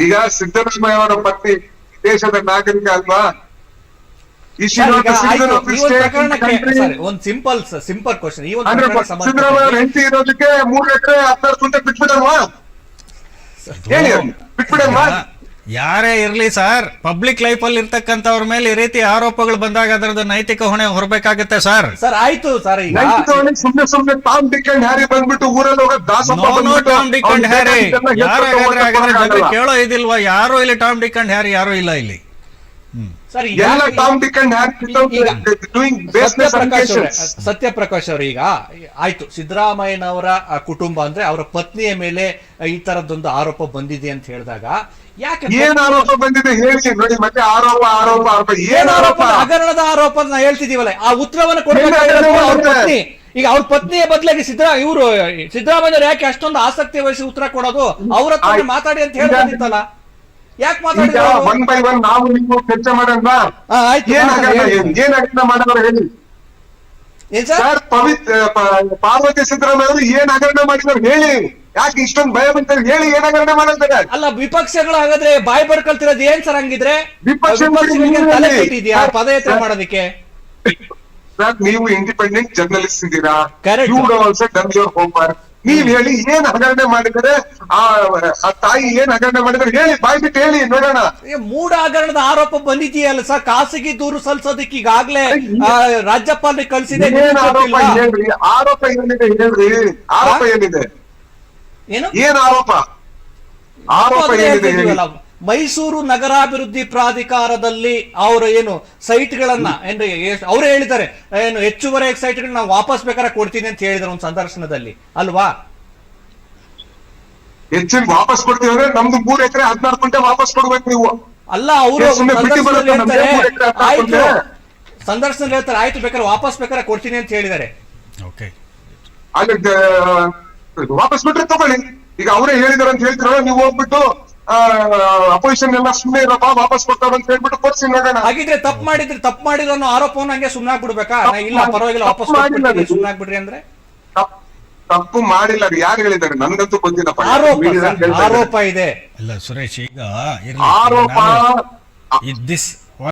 ಈಗ ಸಿದ್ದರಾಮಯ್ಯ ಅವರ ಪತ್ನಿ ದೇಶದ ನಾಗರಿಕ ಅಲ್ವಾ? ಒಂದು ಸಿಂಪಲ್ ಕ್ವಶನ್. ಈ ಒಂದು ಸಿದ್ದರಾಮಯ್ಯ ಅವ್ರ ಹೆಂಡತಿ ಇರೋದಕ್ಕೆ 3 ಎಕರೆ 16 ಗುಂಟೆ ಬಿಟ್ಬಿಡಲ್ವಾ? ಹೇಳಿ, ಬಿಟ್ಬಿಡಲ್ವಾ? ಯಾರೇ ಇರ್ಲಿ ಸರ್, ಪಬ್ಲಿಕ್ ಲೈಫ್ ಅಲ್ಲಿ ಇರ್ತಕ್ಕಂಥವ್ರ ಮೇಲೆ ಈ ರೀತಿ ಆರೋಪಗಳು ಬಂದಾಗ ಅದರದ್ದು ನೈತಿಕ ಹೊಣೆ ಹೊರಬೇಕಾಗುತ್ತೆ ಸರ್. ಸರ್ ಆಯ್ತು ಸರ್, ಈಗ ಸುಮ್ನೆ ಟಾಮ್ ಡಿಕ್ ಅಂಡ್ ಹ್ಯಾರಿ ಬಂದ್ಬಿಟ್ಟು ಊರಲ್ಲಿ ಹೋಗ ಟಾಮ್ ಡಿಕ್ ಅಂಡ್ ಹ್ಯಾರಿ ಯಾರು ಕೇಳೋ ಇದಿಲ್ವಾ? ಯಾರು ಇಲ್ಲಿ ಟಾಮ್ ಡಿಕ್ ಅಂಡ್ ಹ್ಯಾರಿ ಯಾರು ಇಲ್ಲ ಇಲ್ಲಿ. ಸತ್ಯಪ್ರಕಾಶ್ ಅವರು ಈಗ ಆಯ್ತು, ಸಿದ್ದರಾಮಯ್ಯನವರ ಕುಟುಂಬ ಅಂದ್ರೆ ಅವರ ಪತ್ನಿಯ ಮೇಲೆ ಈ ತರದೊಂದು ಆರೋಪ ಬಂದಿದೆ ಅಂತ ಹೇಳಿದಾಗ ಯಾಕೆ ಏನ್ ಆರೋಪ ಬಂದಿದೆ ಹೇಳಿ ನೋಡಿ. ಮತ್ತೆ ಆರೋಪ ಆರೋಪ ಆರೋಪ ಏನ್ ಆರೋಪ? ಹಗರಣದ ಆರೋಪ ನಾವು ಹೇಳ್ತಿದೀವಲ್ಲ, ಆ ಉತ್ತರವನ್ನು ಕೊಡಬೇಕಾದ್ರೆ ಅವ್ರ ಪತ್ನಿ, ಈಗ ಅವ್ರ ಪತ್ನಿಯ ಬದಲಾಗಿ ಸಿದ್ದರಾಮಯ್ಯ ಯಾಕೆ ಅಷ್ಟೊಂದು ಆಸಕ್ತಿ ವಹಿಸಿ ಉತ್ತರ ಕೊಡೋದು? ಅವ್ರ ಹತ್ರ ಮಾತಾಡಿ ಅಂತ ಹೇಳ್ಬೋದಿತ್ತಲ್ಲ, ಯಾಕೆ ಮಾತಾಡಿದ್ರು? 1 by 1 ನಾವು ನೀವು ಚರ್ಚೆ ಮಾಡೋಣ. ಏನ್ ಹಗರಣ ಮಾಡಿದ್ರು ಹೇಳಿ ಸರ್. ಪಾರ್ವತಿ ಸಿದ್ದರಾಮಯ್ಯ ಅವರು ಏನ್ ಹಗರಣ ಮಾಡಿದ್ರು ಹೇಳಿ. ಯಾಕೆ ಇಷ್ಟೊಂದು ಭಯ ಬಂತಾರೆ ಹೇಳಿ, ಏನ್ ಹಗರಣ ಮಾಡಿದ್ದಾರೆ? ಅಲ್ಲ, ವಿಪಕ್ಷಗಳು ಹಾಗಾದ್ರೆ ಬಾಯ್ ಬರ್ಕೊಳ್ತಿರೋದು ಏನ್ ಸರ್? ಹಂಗಿದ್ರೆ ತಲೆ ಕೆಟ್ಟಿದ್ಯಾ ಪದಯಾತ್ರೆ ಮಾಡೋದಕ್ಕೆ? ಸರ್, ನೀವು ಇಂಡಿಪೆಂಡೆಂಟ್ ಜರ್ನಲಿಸ್ಟ್ ಇದ್ದೀರಾ, Correct. ನೀವ್ ಹೇಳಿ ಏನ್ ಹಗರಣ ಮಾಡಿದರೆ, ಆ ತಾಯಿ ಏನ್ ಹಗರಣ ಮಾಡಿದ್ರೆ ಹೇಳಿ, ಬಾಯ್ ಬಿಟ್ಟು ಹೇಳಿ ನೋಡೋಣ. ಮೂಢ ಹಗರಣದ ಆರೋಪ ಬಂದಿದೆಯಲ್ಲ ಸರ್, ಖಾಸಗಿ ದೂರು ಸಲ್ಲಿಸೋದಕ್ಕೆ ಈಗಾಗ್ಲೇ ರಾಜ್ಯಪಾಲರಿಗೆ ಕಳಿಸಿದೆ. ಹೇಳ್ರಿ, ಆರೋಪ ಏನಿದೆ ಹೇಳ್ರಿ, ಆರೋಪ ಏನಿದೆ? ಏನ್ ಆರೋಪ? ಆರೋಪ ಏನಿದೆ ಹೇಳಿ? ಮೈಸೂರು ನಗರಾಭಿವೃದ್ಧಿ ಪ್ರಾಧಿಕಾರದಲ್ಲಿ ಅವರು ಏನು ಸೈಟ್ಗಳನ್ನ ಅವರೇ ಹೇಳಿದ್ದಾರೆ, ಏನು ಹೆಚ್ಚುವರಿ ಸೈಟ್ಗಳನ್ನ ನಾವು ವಾಪಸ್ ಬೇಕಾದ್ರೆ ಕೊಡ್ತೀನಿ ಅಂತ ಹೇಳಿದ್ರು ಒಂದು ಸಂದರ್ಶನದಲ್ಲಿ, ಅಲ್ವಾ? ಹೆಚ್ಚಿನ ವಾಪಸ್ ಕೊಡ್ತೀವಿ ಅಂದ್ರೆ ನಮ್ದು 3 ಎಕರೆ 16 ಗುಂಟೆ ವಾಪಸ್ ಕೊಡ್ಬೇಕು ನೀವು. ಅಲ್ಲ, ಅವರು ಸಂದರ್ಶನದಲ್ಲಿ ಹೇಳ್ತಾರೆ ಆಯ್ತು ಬೇಕಾದ್ರೆ ವಾಪಸ್ ಬೇಕಾದ್ರೆ ಕೊಡ್ತೀನಿ ಅಂತ ಹೇಳಿದ್ದಾರೆ. ವಾಪಸ್ ಬಿಟ್ರೆ ತಗೊಳ್ಳಿ. ಈಗ ಅವರೇ ಹೇಳಿದಾರೆ ಅಂತ ಹೇಳ್ತಿರೋ, ನೀವು ಹೋಗ್ಬಿಟ್ಟು ಅಪೋಸಿಷನ್ ಎಲ್ಲ ಸುಮ್ಮನೆ ಇರಪ್ಪ ವಾಪಸ್ ಕೊಡ್ತಾರ ಅಂತ ಹೇಳ್ಬಿಟ್ಟು ಕೊಡ್ಸಿ ನೋಡೋಣ. ಹಾಗಿದ್ರೆ ತಪ್ಪು ಮಾಡಿದ್ರು ಅನ್ನೋ ಆರೋಪವನ್ನು ಹಂಗೆ ಸುಮ್ಮನಾಗ್ಬಿಡ್ಬೇಕಾ? ಇಲ್ಲ ಪರವಾಗಿಲ್ಲ ವಾಪಸ್ ಸುಮ್ಮನಾಗ್ಬಿಡ್ರಿ ಅಂದ್ರೆ ತಪ್ಪು ಮಾಡಿಲ್ಲ. ಯಾರು ಹೇಳಿದ್ದಾರೆ? ನನ್ಗಂತೂ ಬಂದಿಲ್ಲಪ್ಪ. ಆರೋಪ ಇದೆ. ಅಲ್ಲ ಸುರೇಶ್, ಈಗ ಆರೋಪ